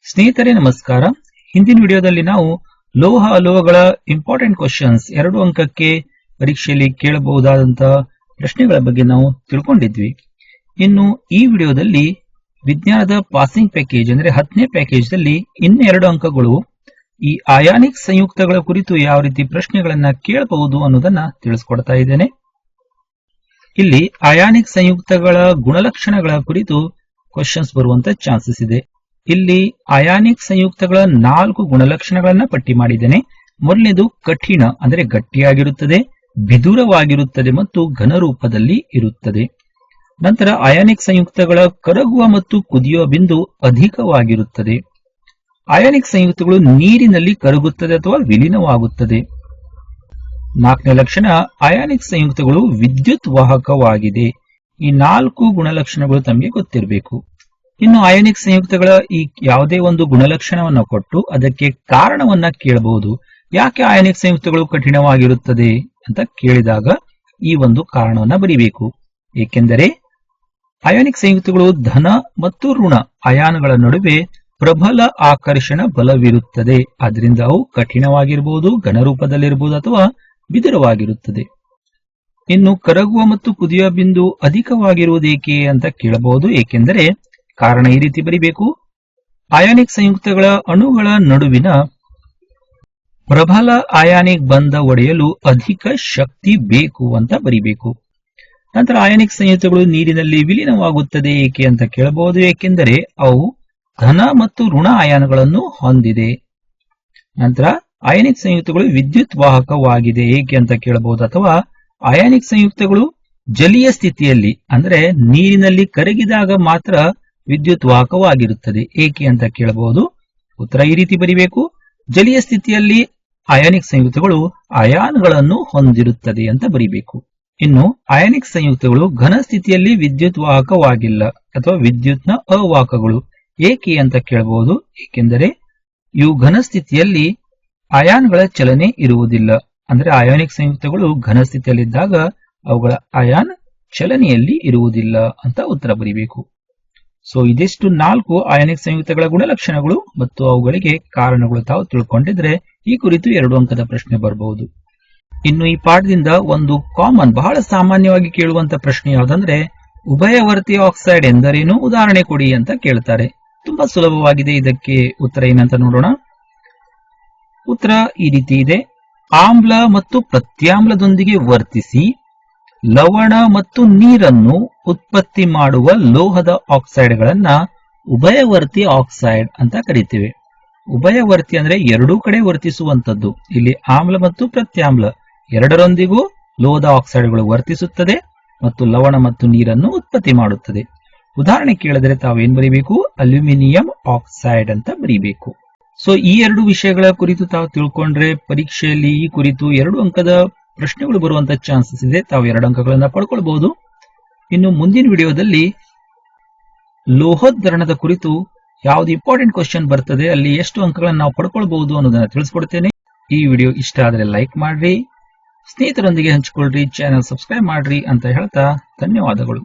ಸ್ನೇಹಿತರೆ ನಮಸ್ಕಾರ. ಹಿಂದಿನ ವಿಡಿಯೋದಲ್ಲಿ ನಾವು ಲೋಹ ಅಲೋಹಗಳ ಇಂಪಾರ್ಟೆಂಟ್ ಕ್ವಶನ್ಸ್ 2 ಅಂಕಕ್ಕೆ ಪರೀಕ್ಷೆಯಲ್ಲಿ ಕೇಳಬಹುದಾದಂತಹ ಪ್ರಶ್ನೆಗಳ ಬಗ್ಗೆ ನಾವು ತಿಳ್ಕೊಂಡಿದ್ವಿ. ಇನ್ನು ಈ ವಿಡಿಯೋದಲ್ಲಿ ವಿಜ್ಞಾನದ ಪಾಸಿಂಗ್ ಪ್ಯಾಕೇಜ್ ಅಂದ್ರೆ 10ನೇ ಪ್ಯಾಕೇಜ್ ದಲ್ಲಿ ಇನ್ನೆರಡು ಅಂಕಗಳು ಈ ಅಯಾನಿಕ್ ಸಂಯುಕ್ತಗಳ ಕುರಿತು ಯಾವ ರೀತಿ ಪ್ರಶ್ನೆಗಳನ್ನ ಕೇಳಬಹುದು ಅನ್ನೋದನ್ನ ತಿಳಿಸ್ಕೊಡ್ತಾ ಇದ್ದೇನೆ. ಇಲ್ಲಿ ಅಯಾನಿಕ್ ಸಂಯುಕ್ತಗಳ ಗುಣಲಕ್ಷಣಗಳ ಕುರಿತು ಕ್ವಶನ್ಸ್ ಬರುವಂತ ಚಾನ್ಸಸ್ ಇದೆ. ಇಲ್ಲಿ ಅಯಾನಿಕ್ ಸಂಯುಕ್ತಗಳ 4 ಗುಣಲಕ್ಷಣಗಳನ್ನ ಪಟ್ಟಿ ಮಾಡಿದ್ದೇನೆ. ಮೊದಲನೇದು ಕಠಿಣ ಅಂದ್ರೆ ಗಟ್ಟಿಯಾಗಿರುತ್ತದೆ, ಬಿದುರವಾಗಿರುತ್ತದೆ ಮತ್ತು ಘನರೂಪದಲ್ಲಿ ಇರುತ್ತದೆ. ನಂತರ ಅಯಾನಿಕ್ ಸಂಯುಕ್ತಗಳ ಕರಗುವ ಮತ್ತು ಕುದಿಯುವ ಬಿಂದು ಅಧಿಕವಾಗಿರುತ್ತದೆ. ಅಯಾನಿಕ್ ಸಂಯುಕ್ತಗಳು ನೀರಿನಲ್ಲಿ ಕರಗುತ್ತದೆ ಅಥವಾ ವಿಲೀನವಾಗುತ್ತದೆ. 4ನೇ ಲಕ್ಷಣ ಅಯಾನಿಕ್ ಸಂಯುಕ್ತಗಳು ವಿದ್ಯುತ್ ವಾಹಕವಾಗಿದೆ. ಈ 4 ಗುಣಲಕ್ಷಣಗಳು ತಮಗೆ ಗೊತ್ತಿರಬೇಕು. ಇನ್ನು ಅಯಾನಿಕ್ ಸಂಯುಕ್ತಗಳ ಈ ಯಾವುದೇ ಒಂದು ಗುಣಲಕ್ಷಣವನ್ನು ಕೊಟ್ಟು ಅದಕ್ಕೆ ಕಾರಣವನ್ನ ಕೇಳಬಹುದು. ಯಾಕೆ ಅಯಾನಿಕ್ ಸಂಯುಕ್ತಗಳು ಕಠಿಣವಾಗಿರುತ್ತದೆ ಅಂತ ಕೇಳಿದಾಗ ಈ ಒಂದು ಕಾರಣವನ್ನ ಬರೀಬೇಕು. ಏಕೆಂದರೆ ಅಯಾನಿಕ್ ಸಂಯುಕ್ತಗಳು ಧನ ಮತ್ತು ಋಣ ಅಯಾನುಗಳ ನಡುವೆ ಪ್ರಬಲ ಆಕರ್ಷಣ ಬಲವಿರುತ್ತದೆ. ಆದ್ರಿಂದ ಅವು ಕಠಿಣವಾಗಿರಬಹುದು, ಘನರೂಪದಲ್ಲಿರಬಹುದು ಅಥವಾ ಬಿದುರವಾಗಿರುತ್ತದೆ. ಇನ್ನು ಕರಗುವ ಮತ್ತು ಕುದಿಯುವ ಬಿಂದು ಅಧಿಕವಾಗಿರುವುದೇಕೆ ಅಂತ ಕೇಳಬಹುದು. ಏಕೆಂದರೆ ಕಾರಣ ಈ ರೀತಿ ಬರಿಬೇಕು. ಅಯಾನಿಕ್ ಸಂಯುಕ್ತಗಳ ಅಣುಗಳ ನಡುವಿನ ಪ್ರಬಲ ಅಯಾನಿಕ್ ಬಂಧ ಒಡೆಯಲು ಅಧಿಕ ಶಕ್ತಿ ಬೇಕು ಅಂತ ಬರಿಬೇಕು. ನಂತರ ಅಯಾನಿಕ್ ಸಂಯುಕ್ತಗಳು ನೀರಿನಲ್ಲಿ ವಿಲೀನವಾಗುತ್ತದೆ ಏಕೆ ಅಂತ ಕೇಳಬಹುದು. ಏಕೆಂದರೆ ಅವು ಧನ ಮತ್ತು ಋಣ ಅಯಾನುಗಳನ್ನು ಹೊಂದಿದೆ. ನಂತರ ಅಯಾನಿಕ್ ಸಂಯುಕ್ತಗಳು ವಿದ್ಯುತ್ ವಾಹಕವಾಗಿದೆ ಏಕೆ ಅಂತ ಕೇಳಬಹುದು. ಅಥವಾ ಅಯಾನಿಕ್ ಸಂಯುಕ್ತಗಳು ಜಲೀಯ ಸ್ಥಿತಿಯಲ್ಲಿ ಅಂದ್ರೆ ನೀರಿನಲ್ಲಿ ಕರಗಿದಾಗ ಮಾತ್ರ ವಿದ್ಯುತ್ ವಾಹಕವಾಗಿರುತ್ತದೆ ಏಕೆ ಅಂತ ಕೇಳಬಹುದು. ಉತ್ತರ ಈ ರೀತಿ ಬರಿಬೇಕು. ಜಲೀಯ ಸ್ಥಿತಿಯಲ್ಲಿ ಅಯಾನಿಕ್ ಸಂಯುಕ್ತಗಳು ಅಯಾನುಗಳನ್ನು ಹೊಂದಿರುತ್ತದೆ ಅಂತ ಬರಿಬೇಕು. ಇನ್ನು ಅಯಾನಿಕ್ ಸಂಯುಕ್ತಗಳು ಘನ ಸ್ಥಿತಿಯಲ್ಲಿ ವಿದ್ಯುತ್ ವಾಹಕವಾಗಿಲ್ಲ ಅಥವಾ ವಿದ್ಯುತ್ನ ಅವಾಹಕಗಳು ಏಕೆ ಅಂತ ಕೇಳಬಹುದು. ಏಕೆಂದರೆ ಇವು ಘನ ಸ್ಥಿತಿಯಲ್ಲಿ ಅಯಾನ್ಗಳ ಚಲನೆ ಇರುವುದಿಲ್ಲ. ಅಂದ್ರೆ ಅಯಾನಿಕ್ ಸಂಯುಕ್ತಗಳು ಘನ ಸ್ಥಿತಿಯಲ್ಲಿದ್ದಾಗ ಅವುಗಳ ಅಯಾನ್ ಚಲನೆಯಲ್ಲಿ ಇರುವುದಿಲ್ಲ ಅಂತ ಉತ್ತರ ಬರಿಬೇಕು. ಸೊ ಇದಿಷ್ಟು 4 ಅಯಾನಿಕ್ ಸಂಯುಕ್ತಗಳ ಗುಣಲಕ್ಷಣಗಳು ಮತ್ತು ಅವುಗಳಿಗೆ ಕಾರಣಗಳು ತಾವು ತಿಳ್ಕೊಂಡಿದ್ರೆ ಈ ಕುರಿತು 2 ಅಂಕದ ಪ್ರಶ್ನೆ ಬರಬಹುದು. ಇನ್ನು ಈ ಪಾಠದಿಂದ ಒಂದು ಕಾಮನ್ ಬಹಳ ಸಾಮಾನ್ಯವಾಗಿ ಕೇಳುವಂತ ಪ್ರಶ್ನೆ ಯಾವುದಂದ್ರೆ ಉಭಯವರ್ತಿ ಆಕ್ಸೈಡ್ ಎಂದರೇನು, ಉದಾಹರಣೆ ಕೊಡಿ ಅಂತ ಕೇಳ್ತಾರೆ. ತುಂಬಾ ಸುಲಭವಾಗಿದೆ. ಇದಕ್ಕೆ ಉತ್ತರ ಏನಂತ ನೋಡೋಣ. ಉತ್ತರ ಈ ರೀತಿ ಇದೆ. ಆಮ್ಲ ಮತ್ತು ಪ್ರತ್ಯಾಮ್ಲದೊಂದಿಗೆ ವರ್ತಿಸಿ ಲವಣ ಮತ್ತು ನೀರನ್ನು ಉತ್ಪತ್ತಿ ಮಾಡುವ ಲೋಹದ ಆಕ್ಸೈಡ್ಗಳನ್ನ ಉಭಯವರ್ತಿ ಆಕ್ಸೈಡ್ ಅಂತ ಕರಿತೇವೆ. ಉಭಯವರ್ತಿ ಅಂದ್ರೆ ಎರಡೂ ಕಡೆ ವರ್ತಿಸುವಂತದ್ದು. ಇಲ್ಲಿ ಆಮ್ಲ ಮತ್ತು ಪ್ರತ್ಯಾಮ್ಲ ಎರಡರೊಂದಿಗೂ ಲೋಹದ ಆಕ್ಸೈಡ್ಗಳು ವರ್ತಿಸುತ್ತದೆ ಮತ್ತು ಲವಣ ಮತ್ತು ನೀರನ್ನು ಉತ್ಪತ್ತಿ ಮಾಡುತ್ತದೆ. ಉದಾಹರಣೆ ಕೇಳಿದ್ರೆ ತಾವೇನ್ ಬರೀಬೇಕು, ಅಲ್ಯೂಮಿನಿಯಂ ಆಕ್ಸೈಡ್ ಅಂತ ಬರೀಬೇಕು. ಸೊ ಈ 2 ವಿಷಯಗಳ ಕುರಿತು ತಾವು ತಿಳ್ಕೊಂಡ್ರೆ ಪರೀಕ್ಷೆಯಲ್ಲಿ ಈ ಕುರಿತು 2 ಅಂಕದ ಪ್ರಶ್ನೆಗಳು ಬರುವಂತ ಚಾನ್ಸಸ್ ಇದೆ. ತಾವು 2 ಅಂಕಗಳನ್ನ ಪಡ್ಕೊಳ್ಬಹುದು. ಇನ್ನು ಮುಂದಿನ ವಿಡಿಯೋದಲ್ಲಿ ಲೋಹೋದ್ಧರಣದ ಕುರಿತು ಯಾವ್ದು ಇಂಪಾರ್ಟೆಂಟ್ ಕ್ವಶನ್ ಬರ್ತದೆ, ಅಲ್ಲಿ ಎಷ್ಟು ಅಂಕಗಳನ್ನ ನಾವು ಪಡ್ಕೊಳ್ಬಹುದು ಅನ್ನೋದನ್ನ ತಿಳಿಸ್ಕೊಡ್ತೇನೆ. ಈ ವಿಡಿಯೋ ಇಷ್ಟ ಆದ್ರೆ ಲೈಕ್ ಮಾಡ್ರಿ, ಸ್ನೇಹಿತರೊಂದಿಗೆ ಹಂಚಿಕೊಳ್ಳ್ರಿ, ಚಾನೆಲ್ ಸಬ್ಸ್ಕ್ರೈಬ್ ಮಾಡ್ರಿ ಅಂತ ಹೇಳ್ತಾ ಧನ್ಯವಾದಗಳು.